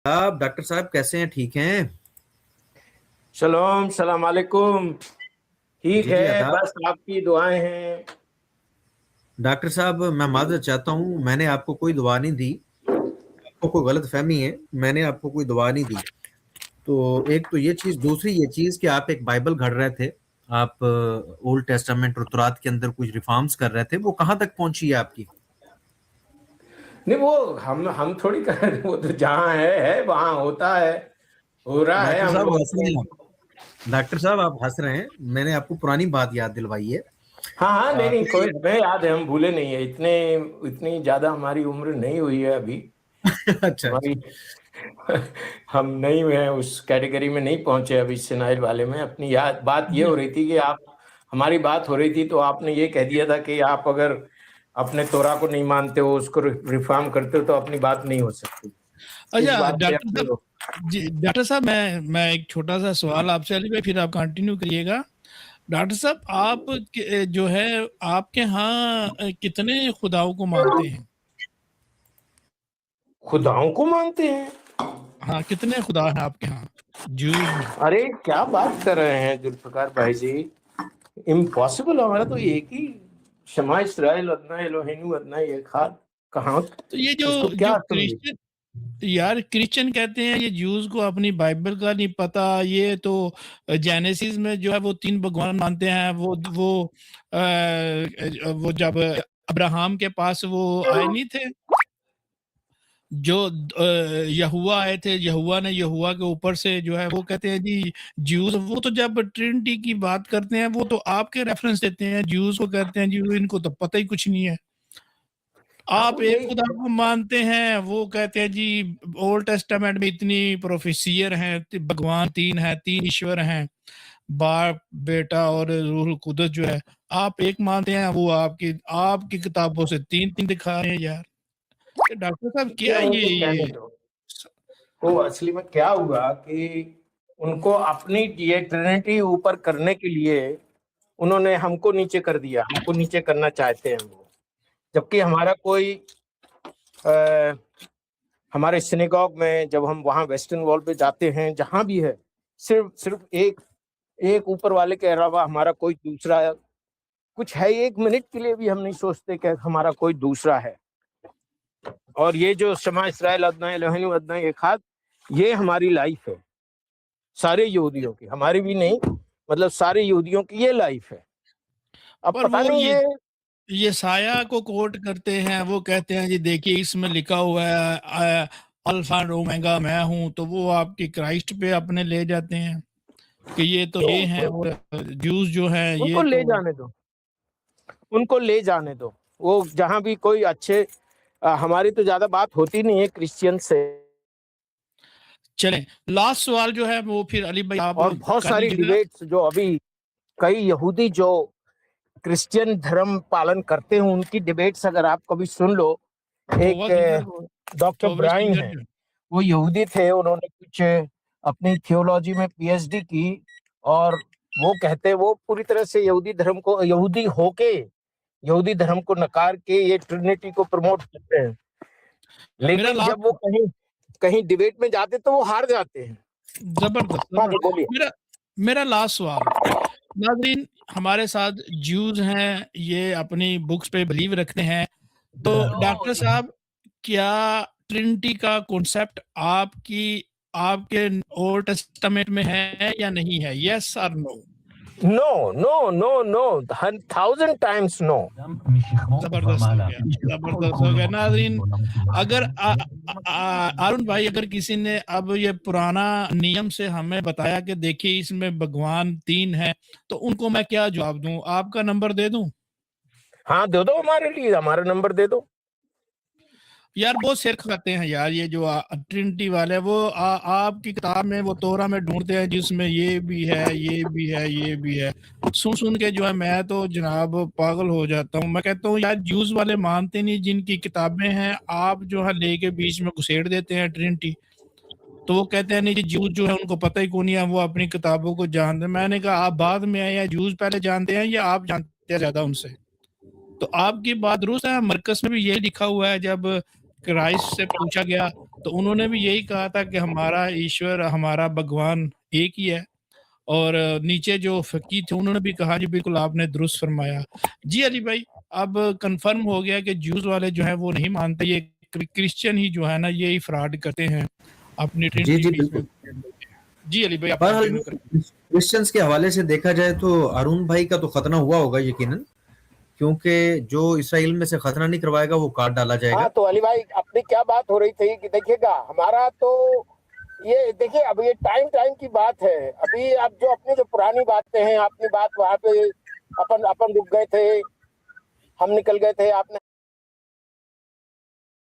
आप डॉक्टर साहब कैसे हैं? ठीक हैं? शलोम सलाम वालेकुम। ठीक जी जी, है, आदाब। बस आपकी दुआएं हैं। डॉक्टर साहब, मैं माजरत चाहता हूँ, मैंने आपको कोई दवा नहीं दी। आपको कोई गलत फहमी है, मैंने आपको कोई दवा नहीं दी। तो एक तो ये चीज, दूसरी ये चीज कि आप एक बाइबल घड़ रहे थे। आप ओल्ड टेस्टामेंट और तुरात के अंदर कुछ रिफॉर्म्स कर रहे थे, वो कहाँ तक पहुंची है आपकी? नहीं, वो हम थोड़ी कर रहे हैं, वो तो जहाँ है वहाँ होता है, हो रहा है। डॉक्टर हम साहब लोग हंस रहे अपने। हैं डॉक्टर साहब आप हंस रहे हैं, मैंने आपको पुरानी बात याद दिलवाई है। हाँ हाँ, नहीं नहीं, कोई तो हमें याद है, हम भूले नहीं है। इतनी ज्यादा हमारी उम्र नहीं हुई है अभी। अच्छा हमारी अच्छा। हम नहीं हैं, उस कैटेगरी में नहीं पहुंचे अभी सिनाइल वाले में। अपनी याद बात ये हो रही थी कि आप, हमारी बात हो रही थी तो आपने ये कह दिया था कि आप अगर अपने तोरा को नहीं मानते हो, उसको रिफॉर्म करते हो, तो अपनी बात नहीं हो सकती। इस अच्छा बात पे डॉक्टर अपने साहब। जी डॉक्टर साहब, मैं एक छोटा सा सवाल आपसे, अली भाई फिर आप कंटिन्यू करिएगा। डॉक्टर साहब, आप जो है आपके यहाँ कितने खुदाओं को मानते हैं? खुदाओं को मानते हैं। हाँ, कितने खुदा हैं आपके यहाँ ज्यूज में? अरे क्या बात कर रहे हैं जुल्फकार भाई जी, इम्पॉसिबल। हमारा तो एक ही शमा इस्राएल, अदना एलोहेनु अदना एखाद। कहाँ, तो ये जो इसको जो क्या समझे? क्रिश्चियन, यार क्रिश्चियन कहते हैं ये ज्यूज को अपनी बाइबल का नहीं पता। ये तो जेनेसिस में जो है वो 3 भगवान मानते हैं। वो जब अब्राहम के पास वो आए नहीं थे, जो यहोवा आए थे, यहोवा ने यहोवा के ऊपर से जो है वो कहते हैं जी ज्यूज। वो तो जब ट्रिनिटी की बात करते हैं वो तो आपके रेफरेंस देते हैं, ज्यूज को कहते हैं जी इनको तो पता ही कुछ नहीं है। हाँ, आप वो एक यही खुदा को मानते हैं, वो कहते हैं जी ओल्ड टेस्टामेंट में इतनी प्रोफेसियर हैं, भगवान 3 हैं, 3 ईश्वर हैं, बाप बेटा और रूहुल कुदस जो है। आप एक मानते हैं, वो आपकी आपकी किताबों से 3-3 दिखा रहे हैं यार। ये डॉक्टर साहब क्या है, है उनको कहने ये? दो। तो असली में क्या हुआ कि उनको अपनी ये ट्रिनिटी ऊपर करने के लिए उन्होंने हमको नीचे कर दिया, हमको नीचे करना चाहते हैं वो। जबकि हमारा कोई आ, हमारे सिनेगॉग में जब हम वहाँ वेस्टर्न वॉल पे जाते हैं, जहाँ भी है, सिर्फ सिर्फ एक एक ऊपर वाले के अलावा हमारा कोई दूसरा कुछ है। 1 मिनट के लिए भी हम नहीं सोचते कि हमारा कोई दूसरा है। और ये जो शमा इसराइल अदना एलोहेनु अदना एखाद, ये हमारी लाइफ है, सारे यहूदियों की, हमारी भी नहीं, मतलब सारे यहूदियों की ये लाइफ है। अब पर पता वो नहीं ये साया को कोट करते हैं, वो कहते हैं जी देखिए इसमें लिखा हुआ है अल्फा और ओमेगा मैं हूं, तो वो आपकी क्राइस्ट पे अपने ले जाते हैं कि ये तो ये हैं, वो ज्यूज जो हैं उनको ये ले तो। जाने दो, उनको ले जाने दो। वो जहां भी कोई अच्छे, हमारी तो ज्यादा बात होती नहीं है क्रिश्चियन से। चलें, लास्ट सवाल जो है वो फिर अली भाई आप और बहुत कर सारी लीजिएगा। डिबेट्स जो अभी कई यहूदी जो क्रिश्चियन धर्म पालन करते हैं, उनकी डिबेट्स अगर आप कभी सुन लो। होवा एक सीजर डॉक्टर होवे ब्राइन सीजर है, जो वो यहूदी थे, उन्होंने कुछ अपनी थियोलॉजी में पीएचडी की। और वो कहते हैं, वो पूरी तरह से यहूदी धर्म को, यहूदी होके यहूदी धर्म को नकार के ये ट्रिनिटी को प्रमोट करते हैं। मेरा लेकिन जब वो लास्ट, कहीं कहीं डिबेट में जाते तो वो हार जाते हैं। जबरदस्त हाँ जी, जबरदस्त। बोलिए। मेरा मेरा लास्ट सवाल, नाज़रीन हमारे साथ ज्यूज हैं, ये अपनी बुक्स पे बिलीव रखते हैं। तो डॉक्टर साहब, क्या ट्रिनिटी का कॉन्सेप्ट आपकी आपके ओल्ड टेस्टामेंट में है या नहीं है? यस और no? No no no no, 1000 times no. जबरदस्त हो गया, जबरदस्त हो गया। नाज़रीन, अगर अरुण भाई, अगर किसी ने अब ये पुराना नियम से हमें बताया कि देखिए इसमें भगवान 3 है, तो उनको मैं क्या जवाब दूं? आपका नंबर दे दूं? हाँ, दे दो, हमारे लिए हमारा नंबर दे दो। यार बहुत सिर खाते हैं यार, ये जो ट्रिनिटी वाले, वो आपकी किताब में, वो तोरा में ढूंढते हैं जिसमें ये भी है, ये भी है, ये भी है। सुन सुन के जो है मैं तो जनाब पागल हो जाता हूँ। मैं कहता हूँ यार ज्यूज वाले मानते नहीं, जिनकी किताबें हैं आप जो है लेके बीच में घुसेड़ देते हैं ट्रिनिटी। तो वो कहते हैं नहीं जी ज्यूज जो है उनको पता ही कौन है, वो अपनी किताबों को जानते हैं। मैंने कहा आप बाद में आए या ज्यूज पहले जानते हैं या आप जानते हैं ज्यादा उनसे? तो आपकी बात दुरुस्त है, मरकस में भी ये लिखा हुआ है, जब क्राइस्ट से पूछा गया तो उन्होंने भी यही कहा था कि हमारा ईश्वर, हमारा भगवान एक ही है। और नीचे जो फ़कीह थे उन्होंने भी कहा जी बिल्कुल आपने दुरुस्त फरमाया। जी अली भाई, अब कन्फर्म हो गया कि ज्यूज़ वाले जो हैं वो नहीं मानते, ये क्रिश्चियन ही जो है ना यही फ्रॉड करते हैं अपनी जी, ट्रिनिटी जी, में। बिल्कुल। जी अली भाई, आप बहरहाल कंटिन्यू करें। क्रिश्चियंस के हवाले से देखा जाए तो अरुण भाई का तो खतना हुआ होगा यकीनन, क्योंकि जो इसराइल में से खतना नहीं करवाएगा वो काट डाला हाँ जाएगा। तो अली भाई अपनी क्या बात हो रही थी कि देखिएगा हमारा तो ये देखिए अब ये टाइम टाइम की बात है। अभी अब जो अपनी जो पुरानी बातें हैं, अपनी बात वहां पे अपन अपन रुक गए थे, हम निकल गए थे, आपने